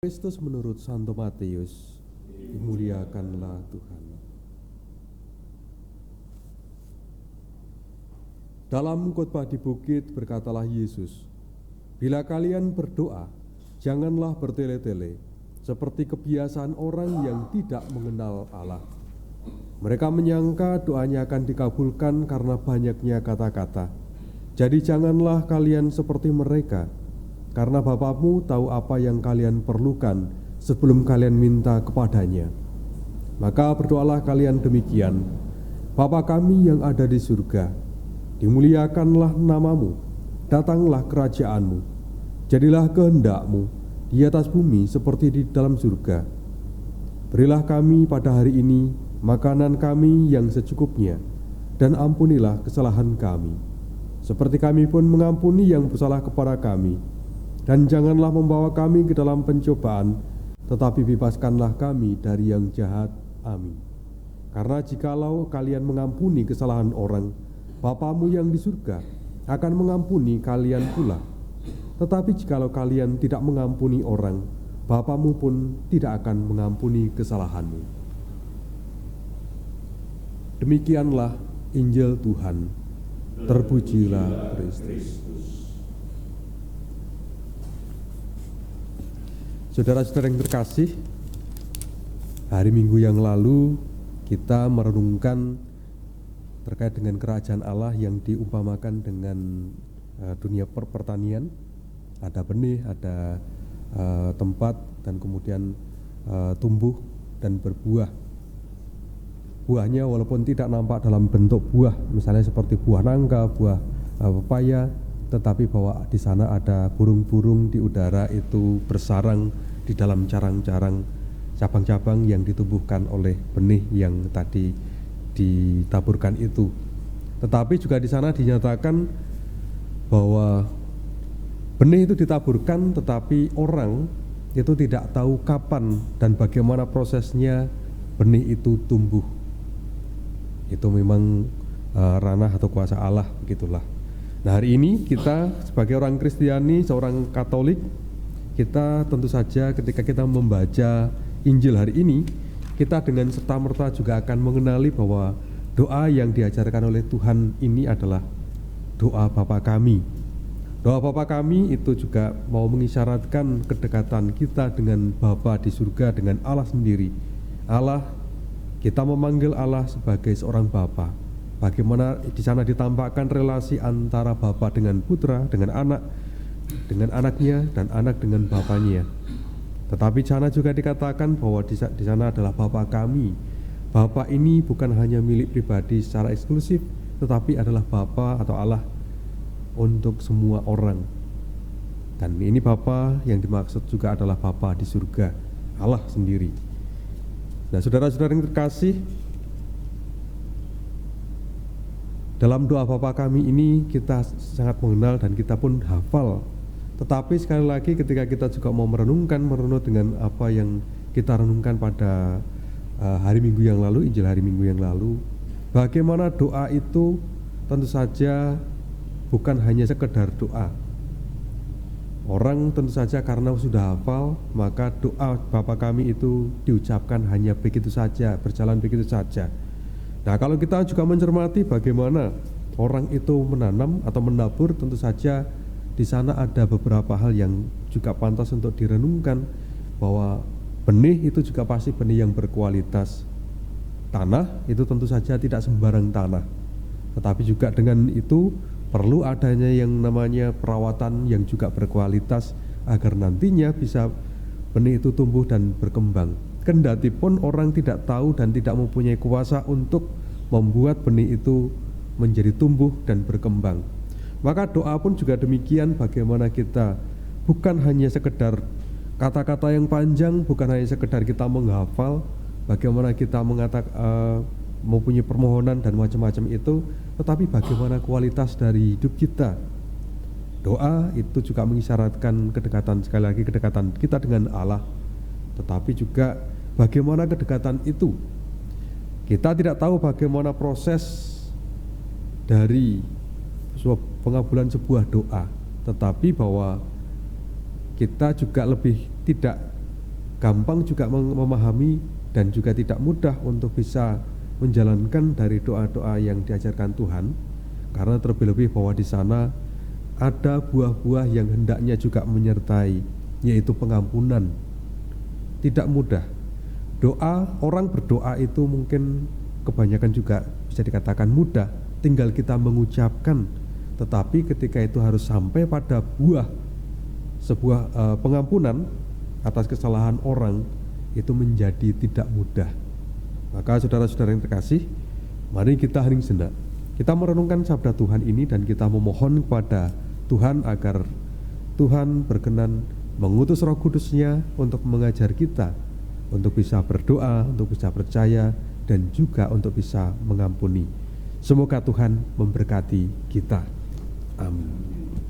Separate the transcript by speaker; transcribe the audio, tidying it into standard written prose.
Speaker 1: Kristus menurut Santo Matius, dimuliakanlah Tuhan. Dalam khotbah di bukit berkatalah Yesus, "Bila kalian berdoa, janganlah bertele-tele, seperti kebiasaan orang yang tidak mengenal Allah. Mereka menyangka doanya akan dikabulkan karena banyaknya kata-kata. Jadi janganlah kalian seperti mereka, karena Bapakmu tahu apa yang kalian perlukan sebelum kalian minta kepadanya. Maka berdoalah kalian demikian: Bapa kami yang ada di surga, dimuliakanlah namamu, datanglah kerajaanmu, jadilah kehendak-mu di atas bumi seperti di dalam surga. Berilah kami pada hari ini makanan kami yang secukupnya, dan ampunilah kesalahan kami, seperti kami pun mengampuni yang bersalah kepada kami. Dan janganlah membawa kami ke dalam pencobaan, tetapi bebaskanlah kami dari yang jahat. Amin. Karena jikalau kalian mengampuni kesalahan orang, Bapamu yang di surga akan mengampuni kalian pula. Tetapi jikalau kalian tidak mengampuni orang, Bapamu pun tidak akan mengampuni kesalahanmu." Demikianlah Injil Tuhan. Terpujilah Kristus. Saudara-saudara yang terkasih, hari Minggu yang lalu kita merenungkan terkait dengan kerajaan Allah yang diumpamakan dengan dunia pertanian. Ada benih, ada tempat, dan kemudian tumbuh dan berbuah. Buahnya walaupun tidak nampak dalam bentuk buah, misalnya seperti buah nangka, buah pepaya, tetapi bahwa di sana ada burung-burung di udara itu bersarang di dalam carang-carang cabang-cabang yang ditumbuhkan oleh benih yang tadi ditaburkan itu. Tetapi juga di sana dinyatakan bahwa benih itu ditaburkan, tetapi orang itu tidak tahu kapan dan bagaimana prosesnya benih itu tumbuh. Itu memang ranah atau kuasa Allah, begitulah. Nah, hari ini kita sebagai orang Kristiani, seorang Katolik, kita tentu saja ketika kita membaca Injil hari ini, kita dengan serta-merta juga akan mengenali bahwa doa yang diajarkan oleh Tuhan ini adalah doa Bapa kami. Doa Bapa kami itu juga mau mengisyaratkan kedekatan kita dengan Bapa di surga, dengan Allah sendiri. Allah, kita memanggil Allah sebagai seorang Bapa. Bagaimana di sana ditampakkan relasi antara Bapa dengan putra, dengan anaknya, dan anak dengan bapaknya. Tetapi di sana juga dikatakan bahwa di sana adalah Bapa kami. Bapa ini bukan hanya milik pribadi secara eksklusif, tetapi adalah Bapa atau Allah untuk semua orang. Dan ini Bapa yang dimaksud juga adalah Bapa di surga, Allah sendiri. Nah, saudara-saudara yang terkasih, dalam doa Bapa kami ini kita sangat mengenal dan kita pun hafal. Tetapi sekali lagi ketika kita juga mau merenung dengan apa yang kita renungkan pada hari Minggu yang lalu, Injil hari Minggu yang lalu, bagaimana doa itu tentu saja bukan hanya sekedar doa. Orang tentu saja karena sudah hafal, maka doa Bapa kami itu diucapkan hanya begitu saja, berjalan begitu saja. Nah, kalau kita juga mencermati bagaimana orang itu menanam atau menabur, tentu saja di sana ada beberapa hal yang juga pantas untuk direnungkan, bahwa benih itu juga pasti benih yang berkualitas. Tanah itu tentu saja tidak sembarang tanah, tetapi juga dengan itu perlu adanya yang namanya perawatan yang juga berkualitas agar nantinya bisa benih itu tumbuh dan berkembang. Kendati pun orang tidak tahu dan tidak mempunyai kuasa untuk membuat benih itu menjadi tumbuh dan berkembang. Maka doa pun juga demikian, bagaimana kita bukan hanya sekedar kata-kata yang panjang, bukan hanya sekedar kita menghafal, bagaimana kita mempunyai permohonan dan macam-macam itu, tetapi bagaimana kualitas dari hidup kita. Doa itu juga mengisyaratkan kedekatan, sekali lagi kedekatan kita dengan Allah, tetapi juga bagaimana kedekatan itu. Kita tidak tahu bagaimana proses dari pengabulan sebuah doa, tetapi bahwa kita juga lebih tidak gampang juga memahami dan juga tidak mudah untuk bisa menjalankan dari doa-doa yang diajarkan Tuhan, karena terlebih-lebih bahwa di sana ada buah-buah yang hendaknya juga menyertai, yaitu pengampunan. Tidak mudah. Orang berdoa itu mungkin kebanyakan juga bisa dikatakan mudah, tinggal kita mengucapkan. Tetapi ketika itu harus sampai pada sebuah pengampunan atas kesalahan orang, itu menjadi tidak mudah. Maka saudara-saudara yang terkasih, mari kita hening sejenak. Kita merenungkan sabda Tuhan ini dan kita memohon kepada Tuhan agar Tuhan berkenan mengutus Roh Kudus-Nya untuk mengajar kita, untuk bisa berdoa, untuk bisa percaya, dan juga untuk bisa mengampuni. Semoga Tuhan memberkati kita. Amin.